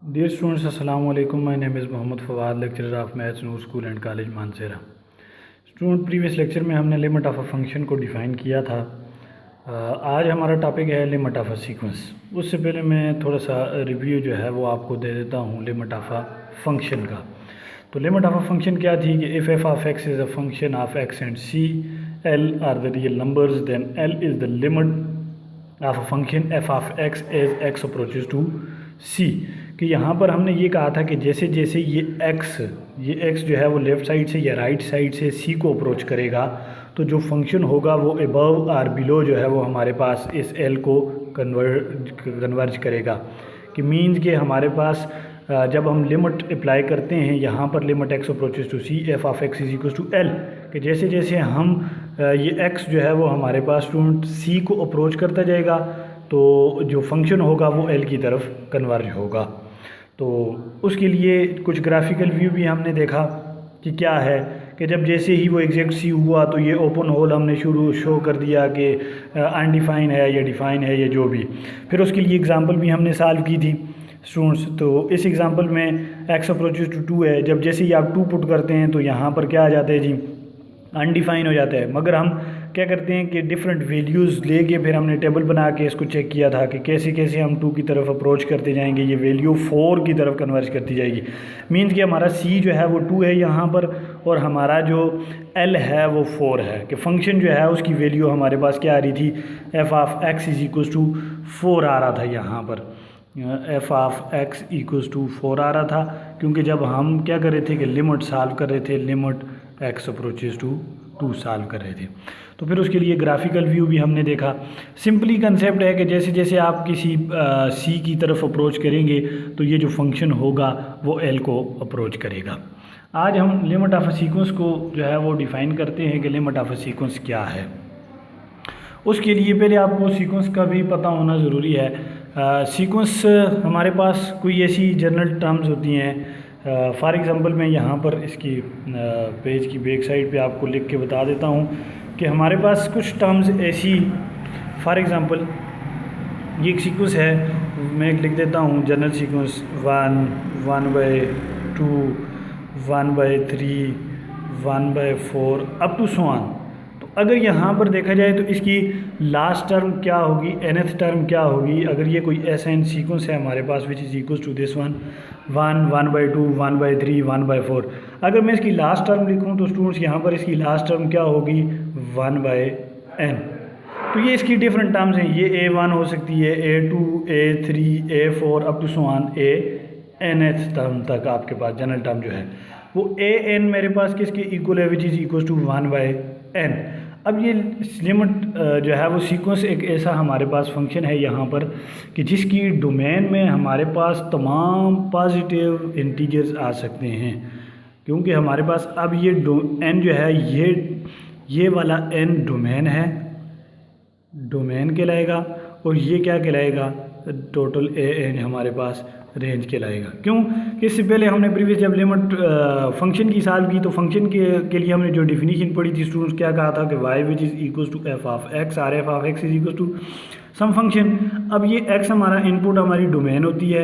Dear students, Assalamu alaikum. My name is Mohammad Fawad, lecturer of Maths, Noor School and College, Mansehra. Student previous lecture में हमने limit of a function को define किया था। आज हमारा topic है limit of a sequence. उससे पहले मैं थोड़ा सा रिव्यू जो है वो आपको दे देता हूँ लिमिट ऑफ अ फंक्शन का। तो लिमिट ऑफ अ फंक्शन क्या थी कि if f of x is a function of x and c, l are the real numbers, then l is the limit of a function f of x as x approaches to c. कि यहाँ पर हमने ये कहा था कि जैसे जैसे ये x जो है वो लेफ़्ट साइड से या राइट साइड से c को अप्रोच करेगा तो जो फंक्शन होगा वो अबव और बिलो जो है वो हमारे पास इस l को कन्वर्ज करेगा। कि मीन्स के हमारे पास जब हम लिमिट अप्लाई करते हैं यहाँ पर limit x approaches to c f of x is equal to l, कि जैसे जैसे हम ये x जो है वो हमारे पास स्टूडेंट c को अप्रोच करता जाएगा तो जो फंक्शन होगा वो l की तरफ कन्वर्ज होगा। तो उसके लिए कुछ ग्राफिकल व्यू भी हमने देखा कि क्या है कि जब जैसे ही वो एग्जैक्ट सी हुआ तो ये ओपन होल हमने शो कर दिया कि अनडिफाइन है या डिफ़ाइन है या जो भी। फिर उसके लिए एग्जांपल भी हमने सॉल्व की थी स्टूडेंट्स। तो इस एग्जांपल में x अप्रोचेज टू 2 है, जब जैसे ही आप 2 पुट करते हैं तो यहाँ पर क्या आ जाता है जी, अनडिफाइन हो जाता है। मगर हम क्या करते हैं कि डिफरेंट वैल्यूज़ लेके फिर हमने टेबल बना के इसको चेक किया था कि कैसे कैसे हम 2 की तरफ अप्रोच करते जाएंगे, ये वैल्यू 4 की तरफ कन्वर्ज करती जाएगी। मीन्स कि हमारा c जो है वो 2 है यहाँ पर और हमारा जो l है वो 4 है। कि फंक्शन जो है उसकी वैल्यू हमारे पास क्या आ रही थी, f of x is equal to 4 आ रहा था। यहाँ पर f of x equals to 4 आ रहा था क्योंकि जब हम क्या कर रहे थे कि लिमिट सॉल्व कर रहे थे, limit x approaches to 2 solve कर रहे थे। तो फिर उसके लिए ग्राफिकल व्यू भी हमने देखा। सिंपली कंसेप्ट है कि जैसे जैसे आप किसी सी की तरफ अप्रोच करेंगे तो ये जो फंक्शन होगा वो एल को अप्रोच करेगा। आज हम लिमिट ऑफ अ सीक्वेंस को जो है वो डिफ़ाइन करते हैं कि लिमिट ऑफ अ सीक्वेंस क्या है। उसके लिए पहले आपको सीक्वेंस का भी पता होना ज़रूरी है। सीक्वेंस हमारे पास कोई ऐसी जनरल टर्म्स होती हैं। फॉर एग्ज़ाम्पल मैं यहाँ पर इसकी पेज की बैक साइड पे आपको लिख के बता देता हूँ कि हमारे पास कुछ टर्म्स ऐसी, फॉर एग्ज़ाम्पल ये एक सीक्वेंस है, मैं लिख देता हूँ general sequence 1, 1/2, 1/3, 1/4 up to so on. तो अगर यहाँ पर देखा जाए तो इसकी लास्ट टर्म क्या होगी, nth टर्म क्या होगी। अगर ये कोई ऐसा एन सीक्वेंस है हमारे पास which is equal to this one 1, 1/2, 1/3, 1/4, अगर मैं इसकी लास्ट टर्म लिखूँ तो स्टूडेंट्स यहाँ पर इसकी लास्ट टर्म क्या होगी 1/n। तो ये इसकी डिफरेंट टर्म्स हैं, ये a1 हो सकती है, a2, a3, a4 up to so on nth term तक आपके पास जनरल टर्म जो है वो an मेरे पास किसके इक्वल है, विच इज़ इक्वल टू 1/n। अब ये लिमिट जो है वो सीक्वेंस एक ऐसा हमारे पास फंक्शन है यहाँ पर कि जिसकी डोमेन में हमारे पास तमाम पॉजिटिव इंटीजर्स आ सकते हैं। क्योंकि हमारे पास अब ये n जो है ये वाला n डोमेन है, डोमेन कहलाएगा, और ये क्या कहलाएगा, टोटल an हमारे पास रेंज कहलाएगा। क्यों कि इससे पहले हमने प्रीवियस जब लिमिट फंक्शन की सॉल्व की तो फंक्शन के लिए हमने जो डिफिनीशन पढ़ी थी स्टूडेंट्स, क्या कहा था कि y which is equal to f of x और f of x is equal to some function. अब ये x हमारा इनपुट हमारी डोमेन होती है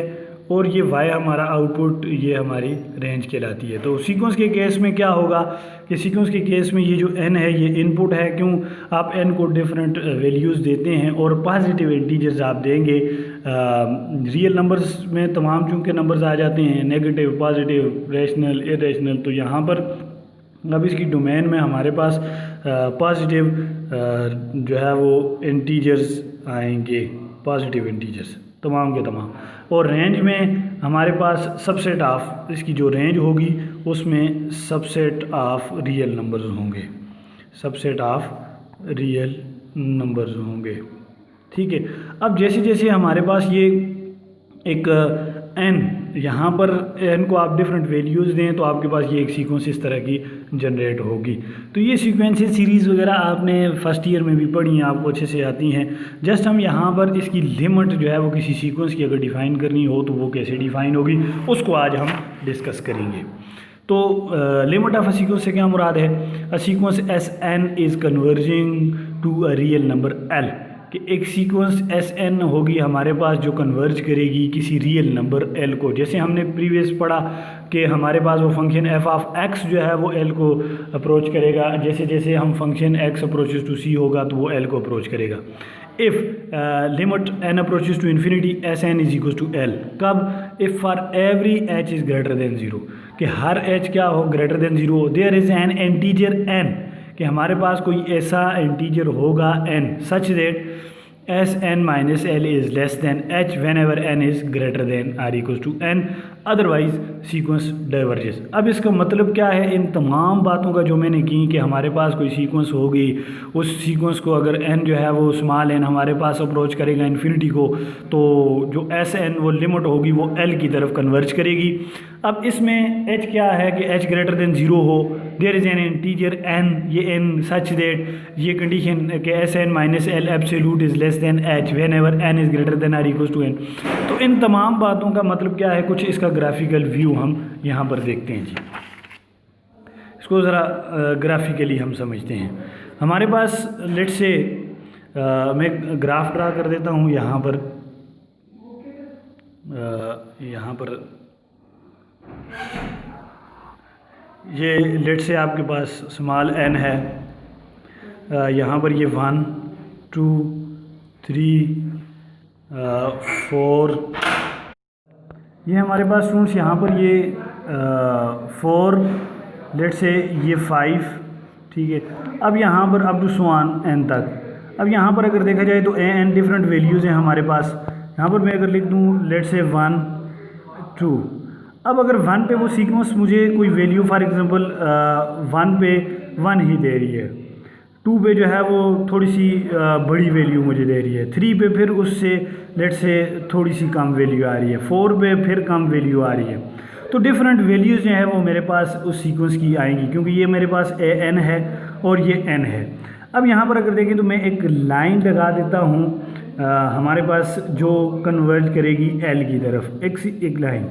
और ये y हमारा आउटपुट, ये हमारी रेंज कहलाती है। तो सीक्वेंस के केस में क्या होगा कि सीक्वेंस के केस में ये जो n है ये इनपुट है। क्यों, आप n को डिफरेंट वैल्यूज़ देते हैं और पॉजिटिव इंटीजर्स आप देंगे। रियल नंबर्स में तमाम चूँकि नंबर्स आ जाते हैं, नेगेटिव, पॉजिटिव, रैशनल, इरेशनल, तो यहाँ पर अब इसकी डोमेन में हमारे पास पॉजिटिव जो है वो इंटीजर्स आएंगे, पॉजिटिव इंटीजर्स तमाम के तमाम। और रेंज में हमारे पास सबसेट ऑफ, इसकी जो रेंज होगी उसमें सबसेट ऑफ रियल नंबर्स होंगे, सबसेट ऑफ रियल नंबर्स होंगे। ठीक है। अब जैसे जैसे हमारे पास ये एक n, यहाँ पर n को आप डिफरेंट वैल्यूज़ दें तो आपके पास ये एक सीक्वेंस इस तरह की जनरेट होगी। तो ये सीक्वेंसेस सीरीज़ वगैरह आपने फर्स्ट ईयर में भी पढ़ी हैं, आपको अच्छे से आती हैं। जस्ट हम यहाँ पर इसकी लिमिट जो है वो किसी सीक्वेंस की अगर डिफ़ाइन करनी हो तो वो कैसे डिफ़ाइन होगी उसको आज हम डिस्कस करेंगे। तो लिमिट ऑफ अ सीक्वेंस से क्या मुराद है, a sequence s n is converging to a real number l. कि एक सीक्वेंस एस एन होगी हमारे पास जो कन्वर्ज करेगी किसी रियल नंबर एल को। जैसे हमने प्रीवियस पढ़ा कि हमारे पास वो फंक्शन एफ ऑफ एक्स जो है वो एल को अप्रोच करेगा, जैसे जैसे हम function x approaches to c होगा तो वो एल को अप्रोच करेगा। If limit n approaches to infinity s n is equal to l. कब? If for every h is greater than zero, कि हर एच क्या हो, ग्रेटर देन ज़ीरो हो। There is an integer n, कि हमारे पास कोई ऐसा इंटीजर होगा n such that s n minus l is less than h whenever n is greater than or equal to n, otherwise sequence diverges. अब इसका मतलब क्या है? इन तमाम बातों का जो मैंने की कि हमारे पास कोई सीक्वेंस होगी, उस सीक्वेंस को अगर एन जो है वो स्मॉल एन हमारे पास अप्रोच करेगा इन्फिनिटी को, तो जो एस एन वो लिमिट होगी वो एल की तरफ कन्वर्ज करेगी। अब इसमें एच क्या है कि एच ग्रेटर देन ज़ीरो हो, there is an integer n, ये एन सच दैट ये कंडीशन कि s n minus l absolute is less than h whenever n is greater than or equal to n. तो इन तमाम बातों का मतलब क्या है, कुछ इसका ग्राफिकल व्यू हम यहाँ पर देखते हैं जी। इसको ज़रा ग्राफिकली हम समझते हैं। हमारे पास लेट से मैं ग्राफ ड्रा कर देता हूँ यहाँ पर, ये लेट से आपके पास स्मॉल एन है, यहाँ पर ये 1 2 3 4, ये हमारे पास स्टूडेंट्स यहाँ पर ये 4, लेट से ये 5, ठीक है। अब यहाँ पर अप टू स्वान एन तक। अब यहाँ पर अगर देखा जाए तो ए एन डिफरेंट वैल्यूज़ हैं हमारे पास। यहाँ पर मैं अगर लिख दूँ लेट से 1 2, अब अगर 1 पे वो सीक्वेंस मुझे कोई वैल्यू फॉर एग्जांपल 1 पे 1 ही दे रही है, 2 पे जो है वो थोड़ी सी बड़ी वैल्यू मुझे दे रही है, 3 पे फिर उससे लेट से थोड़ी सी कम वैल्यू आ रही है, 4 पे फिर कम वैल्यू आ रही है। तो डिफरेंट वैल्यूज़ जो है वो मेरे पास उस सीक्वेंस की आएंगी, क्योंकि ये मेरे पास ए एन है और ये एन है। अब यहाँ पर अगर देखें तो मैं एक लाइन लगा देता हूँ हमारे पास जो कन्वर्ज करेगी एल की तरफ, एक लाइन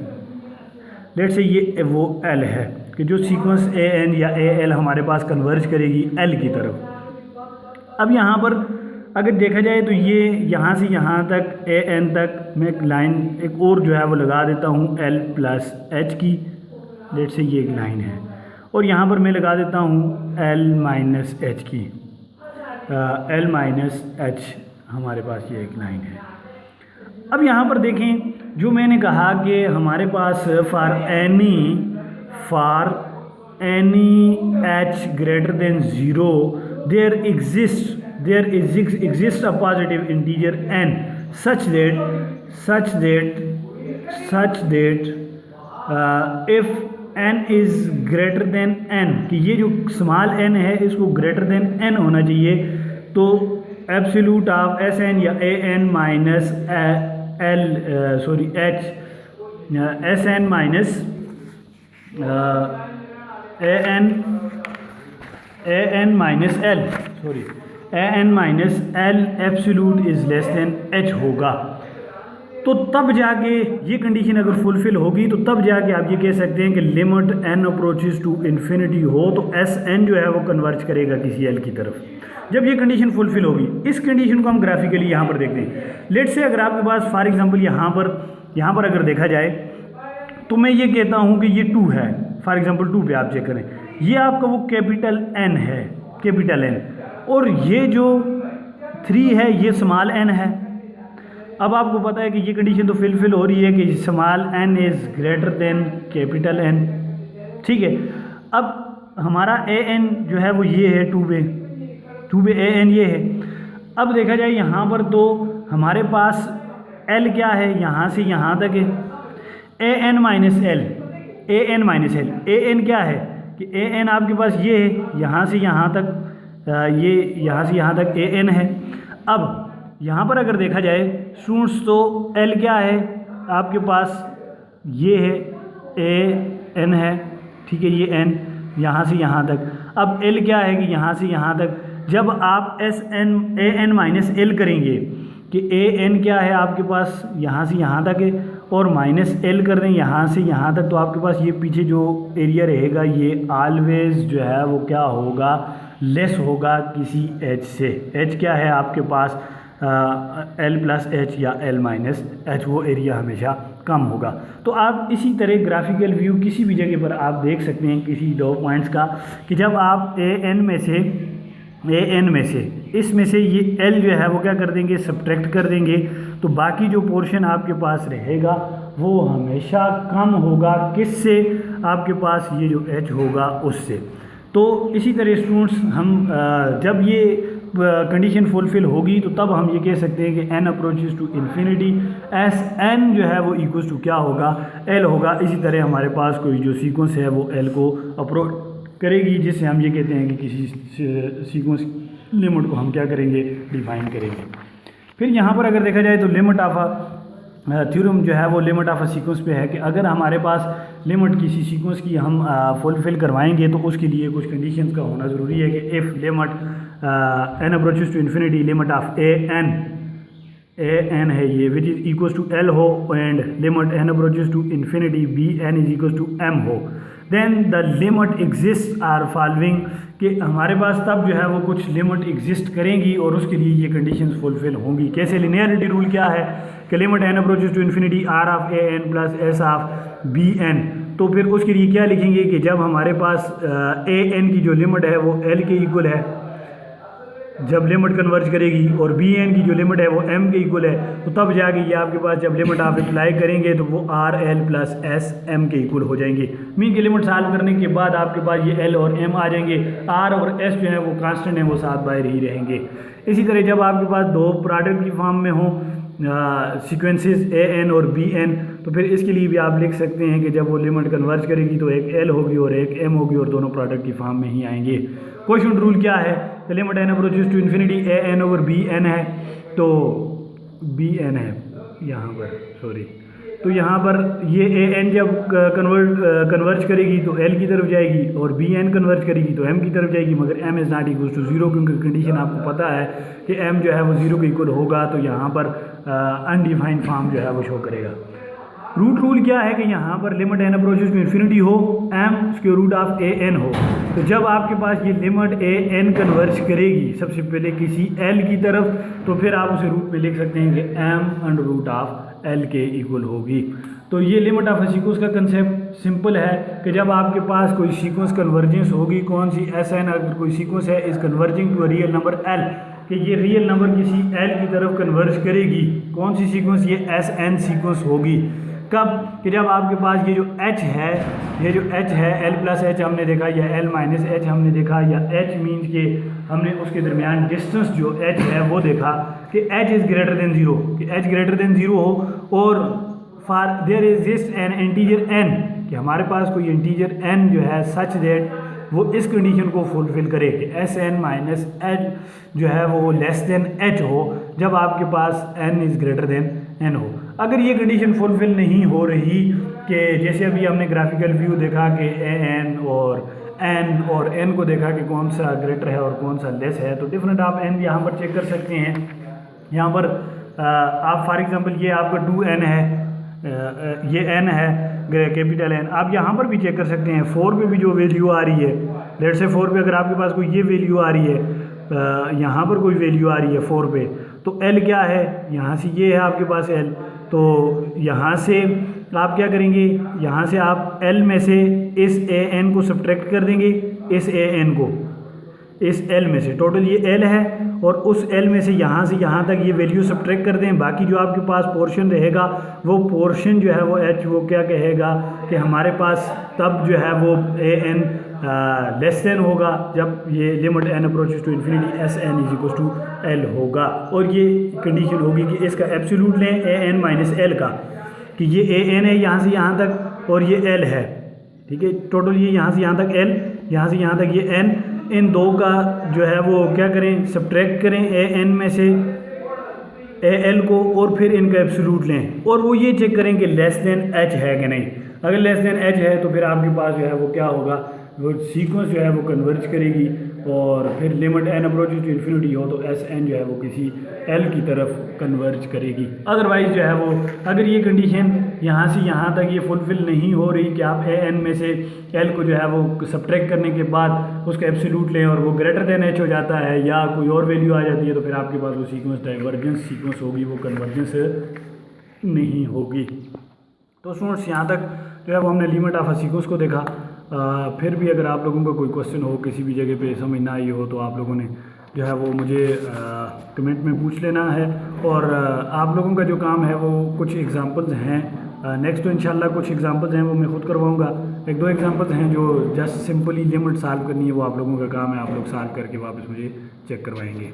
लेट से ये वो एल है कि जो सीक्वेंस ए एन या ए एल हमारे पास कन्वर्ज करेगी एल की तरफ। अब यहाँ पर अगर देखा जाए तो ये यहाँ से यहाँ तक ए एन तक मैं एक लाइन एक और जो है वो लगा देता हूँ एल प्लस एच की, लेट से ये एक लाइन है, और यहाँ पर मैं लगा देता हूँ एल माइनस एच की, एल माइनस एच हमारे पास ये एक लाइन है। अब यहाँ पर देखें जो मैंने कहा कि हमारे पास for any h greater than zero there exist a positive integer n such that if n is greater than n, कि ये जो स्मॉल एन है इसको ग्रेटर देन एन होना चाहिए, तो एब्सोल्यूट ऑफ एस एन या a n minus h s n minus a n minus l absolute is less than h होगा। तो तब जाके ये कंडीशन अगर फुलफ़िल होगी तो तब जाके आप ये कह सकते हैं कि limit n approaches to infinity हो तो एस एन जो है वो कन्वर्ज करेगा किसी एल की तरफ। जब ये कंडीशन फुलफ़िल होगी, इस कंडीशन को हम ग्राफिकली यहाँ पर देखते हैं। लेट से अगर आपके पास फॉर एग्जांपल यहाँ पर अगर देखा जाए तो मैं ये कहता हूँ कि ये 2 है, फॉर एग्जांपल 2 पे आप चेक करें, ये आपका वो कैपिटल एन है, कैपिटल एन, और ये जो 3 है ये स्मॉल एन है। अब आपको पता है कि ये कंडीशन तो फुलफिल हो रही है कि small n is greater than capital n, ठीक है। अब हमारा ए एन जो है वो ये है 2 पे ए एन ये है। अब देखा जाए यहाँ पर तो हमारे पास एल क्या है, यहाँ से यहाँ तक है, ए n minus L, A N क्या है कि ए एन आपके पास ये है, यहाँ से यहाँ तक ये यहाँ से यहाँ तक ए एन है। अब यहाँ पर अगर देखा जाए स्टूडेंट्स तो एल क्या है आपके पास, ये है ए एन है, ठीक है, ये एन यहाँ से यहाँ तक। अब एल क्या है कि यहाँ से यहाँ तक। जब आप ए एन माइनस एल करेंगे कि ए एन क्या है आपके पास यहाँ से यहाँ तक है और माइनस एल कर दें यहाँ से यहाँ तक, तो आपके पास ये पीछे जो एरिया रहेगा ये ऑलवेज जो है वो क्या होगा, लेस होगा किसी एच से। एच क्या है आपके पास एल प्लस एच या एल माइनस एच, वो एरिया हमेशा कम होगा। तो आप इसी तरह ग्राफिकल व्यू किसी भी जगह पर आप देख सकते हैं किसी दो पॉइंट्स का, कि जब आप ए एन में से इसमें से ये एल जो है वो क्या कर देंगे, सब्ट्रैक्ट कर देंगे, तो बाकी जो पोर्शन आपके पास रहेगा वो हमेशा कम होगा, किससे, आपके पास ये जो एच होगा उससे। तो इसी तरह स्टूडेंट्स हम जब ये कंडीशन फुलफिल होगी तो तब हम ये कह सकते हैं कि n approaches to infinity, s n जो है वो इक्वल्स टू क्या होगा, एल होगा। इसी तरह हमारे पास कोई जो सीक्वेंस है वो एल को अप्रोच करेगी, जिससे हम ये कहते हैं कि किसी सीक्वेंस लिमिट को हम क्या करेंगे, डिफाइन करेंगे। फिर यहाँ पर अगर देखा जाए तो लिमिट ऑफ अ थ्योरम जो है वो लिमिट ऑफ अ सीक्वेंस पे है कि अगर हमारे पास लिमिट किसी सीक्वेंस की हम फुलफिल करवाएंगे तो उसके लिए कुछ कंडीशंस का होना ज़रूरी है कि if limit n approaches to infinity limit of a n है ये which is equals to l हो, and limit n approaches to infinity b n is equals to m हो, then the limit exist are following, कि हमारे पास तब जो है वो कुछ लिमिट एग्जिस्ट करेंगी और उसके लिए ये कंडीशंस फुलफिल होंगी। कैसे, लिनियरिटी रूल क्या है कि limit n approaches to infinity r of a n plus s of b n, तो फिर उसके लिए क्या लिखेंगे कि जब हमारे पास ए एन की जो लिमिट है वो एल के इक्वल है जब लिमिट कन्वर्ज करेगी, और बी एन की जो लिमिट है वो एम के इक्वल है, तो तब जाके ये आपके पास जब लिमिट आप अप्लाई करेंगे तो वो r l plus s m के इक्वल हो जाएंगे। मीन की लिमिट सॉल्व करने के बाद आपके पास ये एल और एम आ जाएंगे, आर और एस जो है वो कांस्टेंट है, वो साथ बाहर ही रहेंगे। इसी तरह जब आपके पास दो प्रोडक्ट की फॉर्म में हो सीक्वेंसेस ए एन और बी एन, तो फिर इसके लिए भी आप लिख सकते हैं कि जब वो लिमिट कन्वर्ज करेगी तो एक एल होगी और एक एम होगी और दोनों प्रोडक्ट की फॉर्म में ही आएंगे। क्वेश्चन रूल क्या है, तो limit n approaches to infinity a n over b n है, तो बी एन है यहाँ पर, सॉरी, तो यहाँ पर ये ए एन जब कन्वर्ज करेगी तो एल की तरफ जाएगी और बी एन कन्वर्ज करेगी तो एम की तरफ जाएगी, मगर m is not equal to zero, क्योंकि कंडीशन आपको पता है कि एम जो है वो जीरो के इक्वल होगा, तो यहाँ पर अनडिफाइंड फॉर्म जो है वो शो करेगा। रूट रूल क्या है कि यहाँ पर limit n approaches to infinity हो, m square root of a n हो, तो जब आपके पास ये लिमिट ए एन कन्वर्ज करेगी सबसे पहले किसी एल की तरफ, तो फिर आप उसे रूट में लिख सकते हैं कि m under root of l के इक्वल होगी। तो ये लिमिट ऑफ ए सीक्वेंस का कंसेप्ट सिंपल है कि जब आपके पास कोई सीक्वेंस कन्वर्जेंस होगी, कौन सी, एस एन अगर कोई सीक्वेंस है is converging to a real number l, कि ये रियल नंबर किसी एल की तरफ कन्वर्ज करेगी, कौन सी सीक्वेंस, ये एस एन सीक्वेंस होगी। कब, कि जब आपके पास ये जो h है, ये जो h है एल प्लस एच हमने देखा, या एल माइनस एच हमने देखा, या h मीन्स के हमने उसके दरमियान डिस्टेंस जो h है वो देखा कि h is greater than zero, कि h ग्रेटर देन ज़ीरो हो, और for their exist N integer n, कि हमारे पास कोई इंटीजर n जो है सच दैट वो इस कंडीशन को फुलफिल करे कि एस एन माइनस एच जो है वो लेस देन एच हो, जब आपके पास n is greater then n हो। अगर ये कंडीशन फुलफिल नहीं हो रही, कि जैसे अभी हमने ग्राफिकल व्यू देखा कि ए एन और n को देखा कि कौन सा ग्रेटर है और कौन सा लेस है, तो डिफरेंट आप n यहाँ पर चेक कर सकते हैं। यहाँ पर आप फॉर एग्जांपल ये आपका 2n है, ये n है कैपिटल N, आप यहाँ पर भी चेक कर सकते हैं 4 पे भी जो वैल्यू आ रही है, लेट्स से 4 पे अगर आपके पास कोई ये वैल्यू आ रही है, यहाँ पर कोई वैल्यू आ रही है 4 पे, तो L क्या है, यहाँ से ये है आपके पास L, तो यहाँ से आप क्या करेंगे, यहाँ से आप L में से इस AN को सब्ट्रैक्ट कर देंगे, इस AN को इस L में से, टोटल ये L है, और उस L में से यहाँ तक ये वैल्यू सब्ट्रैक्ट कर दें, बाकी जो आपके पास पोर्शन रहेगा वो पोर्शन जो है वो H वो क्या कहेगा कि हमारे पास तब जो है वो AN लेस देन होगा जब ये limit n approaches to infinity s n is equal to l होगा, और ये कंडीशन होगी कि इसका एब्सोल्यूट लें AN माइनस एल का, कि ये AN है यहाँ से यहाँ तक और ये L है, ठीक है, टोटल ये यहाँ से यहाँ तक L, यहाँ से यहाँ तक ये N, इन दो का जो है वो क्या करें, सब्ट्रैक्ट करें AN में से AL को, और फिर इनका एब्सोल्यूट लें, और वो ये चेक करें कि लेस देन H है कि नहीं। अगर लेस देन H है तो फिर आपके पास जो है वो क्या होगा, वो सीक्वेंस जो है वो कन्वर्ज करेगी, और फिर limit n approaches to infinity हो तो एस एन जो है वो किसी l की तरफ कन्वर्ज करेगी। अदरवाइज़ जो है वो अगर ये कंडीशन यहाँ से यहाँ तक ये फुलफ़िल नहीं हो रही कि आप n में से l को जो है वो सब्ट्रैक्ट करने के बाद उसका एब्सोल्यूट लें और वो ग्रेटर देन h हो जाता है या कोई और वैल्यू आ जाती है, तो फिर आपके पास वो सीक्वेंस डाइवर्जेंस सीक्वेंस होगी, वो कन्वर्जेंस नहीं होगी। तो स्टूडेंट्स यहाँ तक जो है वो हमने लिमिट ऑफ अ सीक्वेंस को देखा। फिर भी अगर आप लोगों का कोई क्वेश्चन हो, किसी भी जगह पे समझ ना आई हो, तो आप लोगों ने जो है वो मुझे कमेंट में पूछ लेना है। और आप लोगों का जो काम है वो कुछ एग्जांपल्स हैं, नेक्स्ट तो इंशाल्लाह कुछ एग्जांपल्स हैं वो मैं खुद करवाऊंगा। एक दो एग्जांपल्स हैं जो जस्ट सिंपली लिमिट सॉल्व करनी है, वो आप लोगों का काम है, आप लोग सॉल्व करके वापस मुझे चेक करवाएंगे।